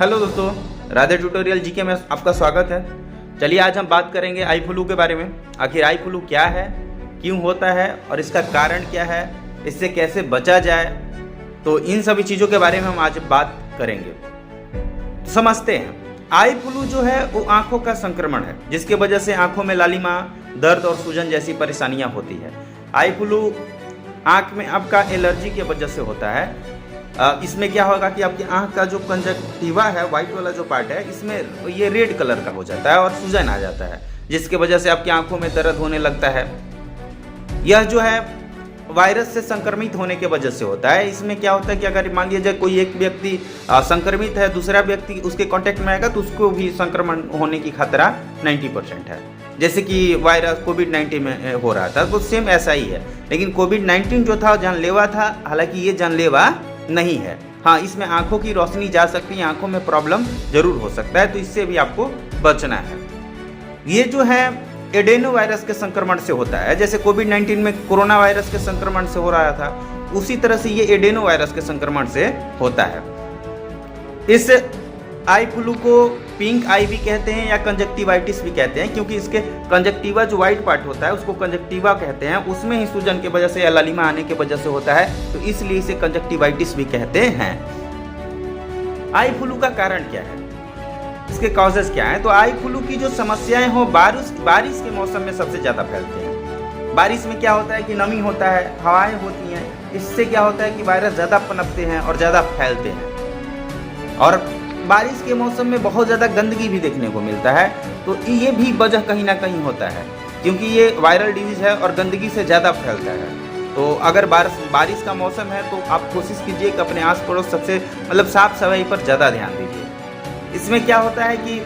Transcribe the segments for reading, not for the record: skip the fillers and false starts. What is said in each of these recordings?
Hello दोस्तों, Radhe tutorial GK में आपका स्वागत है। चलिए आज हम बात करेंगे आई फ्लू के बारे में। आखिर आई फ्लू क्या है, क्यों होता है और इसका कारण क्या है, इससे कैसे बचा जाए, तो इन सभी चीज़ों के बारे में हम आज बात करेंगे। तो समझते हैं, आई फ्लू जो है वो आंखों का संक्रमण है जिसके वजह से आंखों में लालिमा, दर्द और सूजन जैसी परेशानियां होती है। आई फ्लू आंख में आपका एलर्जी की वजह से होता है। इसमें क्या होगा कि आपकी आंख का जो कंजक्टिवा है, व्हाइट वाला जो पार्ट है, इसमें ये रेड कलर का हो जाता है और सूजन आ जाता है, जिसके वजह से आपकी आंखों में दर्द होने लगता है। यह जो है वायरस से संक्रमित होने की वजह से होता है। इसमें क्या होता है कि अगर मान लीजिए कोई एक व्यक्ति संक्रमित है, दूसरा व्यक्ति उसके कांटेक्ट में आएगा तो उसको भी संक्रमण होने की खतरा 90% है। जैसे कि वायरस कोविड-19 में हो रहा था, तो सेम ऐसा ही है। लेकिन कोविड-19 जो था जानलेवा था, हालांकि ये जानलेवा नहीं है। हाँ, इसमें आंखों की रोशनी जा सकती है, आंखों में प्रॉब्लम जरूर हो सकता है, तो इससे भी आपको बचना है। ये जो है एडेनो वायरस के संक्रमण से होता है। जैसे कोविड-19 में कोरोना वायरस के संक्रमण से हो रहा था, उसी तरह से ये एडेनो वायरस के संक्रमण से होता है। इस आई फ्लू को पिंक आई भी कहते हैं या कंजक्टिवाइटिस भी कहते हैं, क्योंकि इसके कंजक्टिवा जो व्हाइट पार्ट होता है उसको कंजक्टिवा कहते हैं, उसमें ही सूजन की वजह से या लालिमा आने की वजह से होता है, तो इसलिए इसे कंजक्टिवाइटिस भी कहते हैं। आई फ्लू का कारण क्या है, इसके कॉजेस क्या है? तो आई फ्लू की जो समस्याएं हो बारिश के मौसम में सबसे ज्यादा फैलते हैं। बारिश में क्या होता है कि नमी होता है, हवाएं होती हैं, इससे क्या होता है कि वायरस ज्यादा पनपते हैं और ज्यादा फैलते हैं। और बारिश के मौसम में बहुत ज़्यादा गंदगी भी देखने को मिलता है, तो ये भी वजह कहीं ना कहीं होता है, क्योंकि ये वायरल डिजीज है और गंदगी से ज़्यादा फैलता है। तो अगर बारिश का मौसम है तो आप कोशिश कीजिए कि अपने आस पड़ोस सबसे साफ सफाई पर ज़्यादा ध्यान दीजिए। इसमें क्या होता है कि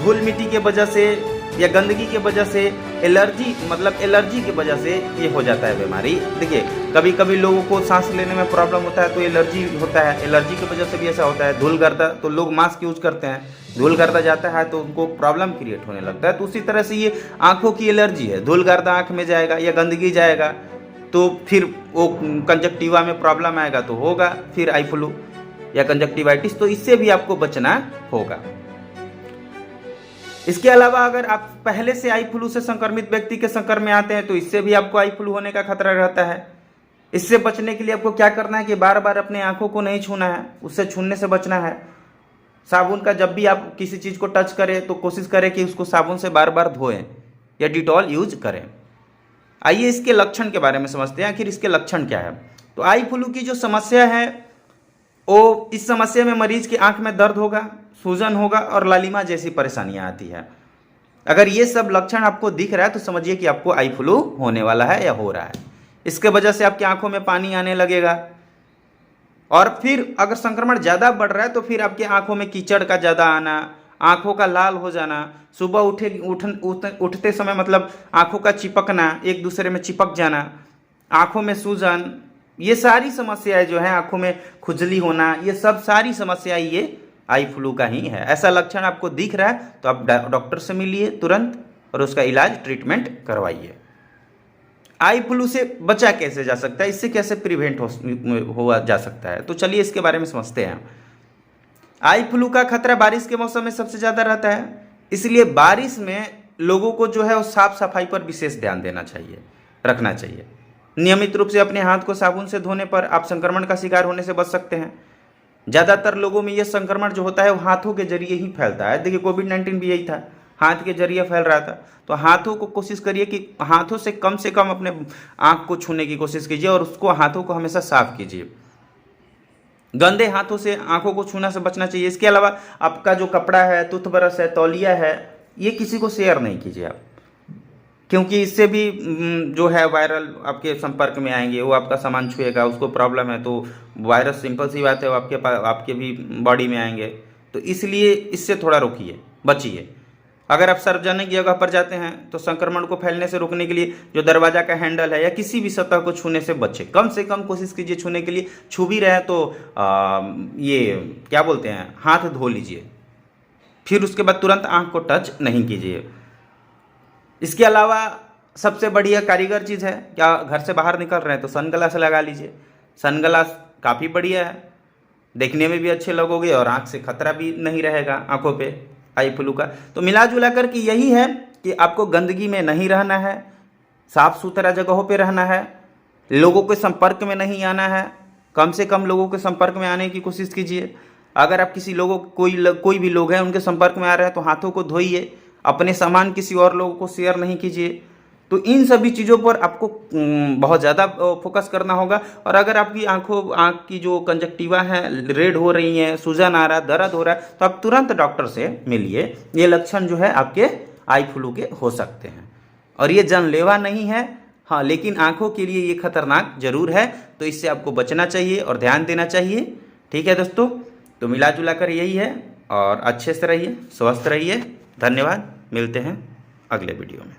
धूल मिट्टी के वजह से या गंदगी की वजह से एलर्जी की वजह से ये हो जाता है बीमारी। देखिए, कभी कभी लोगों को सांस लेने में प्रॉब्लम होता है तो एलर्जी होता है, एलर्जी की वजह से भी ऐसा होता है। धूल गर्दा, तो लोग मास्क यूज करते हैं, धूल गर्दा जाता है तो उनको प्रॉब्लम क्रिएट होने लगता है। तो उसी तरह से ये आंखों की एलर्जी है, धूल गर्दा आंख में जाएगा या गंदगी जाएगा तो फिर वो कंजक्टिवा में प्रॉब्लम आएगा तो होगा फिर आई फ्लू या कंजक्टिवाइटिस, तो इससे भी आपको बचना होगा। इसके अलावा अगर आप पहले से आई फ्लू से संक्रमित व्यक्ति के संपर्क में आते हैं तो इससे भी आपको आई फ्लू होने का खतरा रहता है। इससे बचने के लिए आपको क्या करना है कि बार बार अपने आंखों को नहीं छूना है, उससे छूने से बचना है। साबुन का जब भी आप किसी चीज़ को टच करें तो कोशिश करें कि उसको साबुन से बार बार धोएं या डिटॉल यूज करें। आइए इसके लक्षण के बारे में समझते हैं, आखिर इसके लक्षण क्या है। तो आई फ्लू की जो समस्या है वो, इस समस्या में मरीज की आंख में दर्द होगा, सूजन होगा और लालिमा जैसी परेशानियां आती है। अगर ये सब लक्षण आपको दिख रहा है तो समझिए कि आपको आई फ्लू होने वाला है या हो रहा है। इसके वजह से आपकी आंखों में पानी आने लगेगा और फिर अगर संक्रमण ज़्यादा बढ़ रहा है तो फिर आपकी आंखों में कीचड़ का ज़्यादा आना, आंखों का लाल हो जाना, सुबह उठते समय आंखों का चिपकना, एक दूसरे में चिपक जाना, आंखों में सूजन, ये सारी समस्याएं जो है, आंखों में खुजली होना, ये सब सारी समस्याएं ये आई फ्लू का ही है। ऐसा लक्षण आपको दिख रहा है तो आप डॉक्टर से मिलिए तुरंत और उसका इलाज, ट्रीटमेंट करवाइए। आई फ्लू से बचा कैसे जा सकता है, इससे कैसे प्रिवेंट हुआ जा सकता है, तो चलिए इसके बारे में समझते हैं। आई फ्लू का खतरा बारिश के मौसम में सबसे ज़्यादा रहता है, इसलिए बारिश में लोगों को जो है वो साफ सफाई पर विशेष ध्यान देना चाहिए, रखना चाहिए। नियमित रूप से अपने हाथ को साबुन से धोने पर आप संक्रमण का शिकार होने से बच सकते हैं। ज़्यादातर लोगों में यह संक्रमण जो होता है वो हाथों के जरिए ही फैलता है। देखिए, कोविड-19 भी यही था, हाथ के जरिए फैल रहा था। तो हाथों को कोशिश करिए कि हाथों से कम अपने आँख को छूने की कोशिश कीजिए और उसको हाथों को हमेशा साफ कीजिए। गंदे हाथों से आंखों को छूना से बचना चाहिए। इसके अलावा आपका जो कपड़ा है, टूथब्रश है, तौलिया है, ये किसी को शेयर नहीं कीजिए आप, क्योंकि इससे भी जो है वायरल आपके संपर्क में आएंगे, वो आपका सामान छुएगा, उसको प्रॉब्लम है तो वायरस, सिंपल सी बात है, वो आपके भी बॉडी में आएंगे। तो इसलिए इससे थोड़ा रोकिए, बचिए। अगर आप सार्वजनिक जगह पर जाते हैं तो संक्रमण को फैलने से रोकने के लिए जो दरवाजा का हैंडल है या किसी भी सतह को छूने से बचें। कम से कम कोशिश कीजिए छूने के लिए। छू भी रहे तो ये क्या बोलते हैं, हाथ धो लीजिए, फिर उसके बाद तुरंत आँख को टच नहीं कीजिए। इसके अलावा सबसे बढ़िया कारीगर चीज़ है, क्या घर से बाहर निकल रहे हैं तो सन ग्लास लगा लीजिए। सन ग्लास काफ़ी बढ़िया है, देखने में भी अच्छे लगोगे और आँख से खतरा भी नहीं रहेगा आँखों पे आई फ्लू का। तो मिला जुला कर कि यही है कि आपको गंदगी में नहीं रहना है, साफ़ सुथरा जगहों पे रहना है, लोगों के संपर्क में नहीं आना है, कम से कम लोगों के संपर्क में आने की कोशिश कीजिए। अगर आप किसी लोगों कोई भी लोग हैं उनके संपर्क में आ रहे हैं तो हाथों को धोइए, अपने सामान किसी और लोगों को शेयर नहीं कीजिए। तो इन सभी चीज़ों पर आपको बहुत ज़्यादा फोकस करना होगा। और अगर आपकी आँख की जो कंजक्टिवा है रेड हो रही हैं, सूजन आ रहा है, दर्द हो रहा है, तो आप तुरंत डॉक्टर से मिलिए। ये लक्षण जो है आपके आई फ्लू के हो सकते हैं और ये जानलेवा नहीं है, हाँ, लेकिन आँखों के लिए ये खतरनाक जरूर है। तो इससे आपको बचना चाहिए और ध्यान देना चाहिए। ठीक है दोस्तों, तो मिला जुला कर यही है और अच्छे से रहिए, स्वस्थ रहिए। धन्यवाद, मिलते हैं अगले वीडियो में।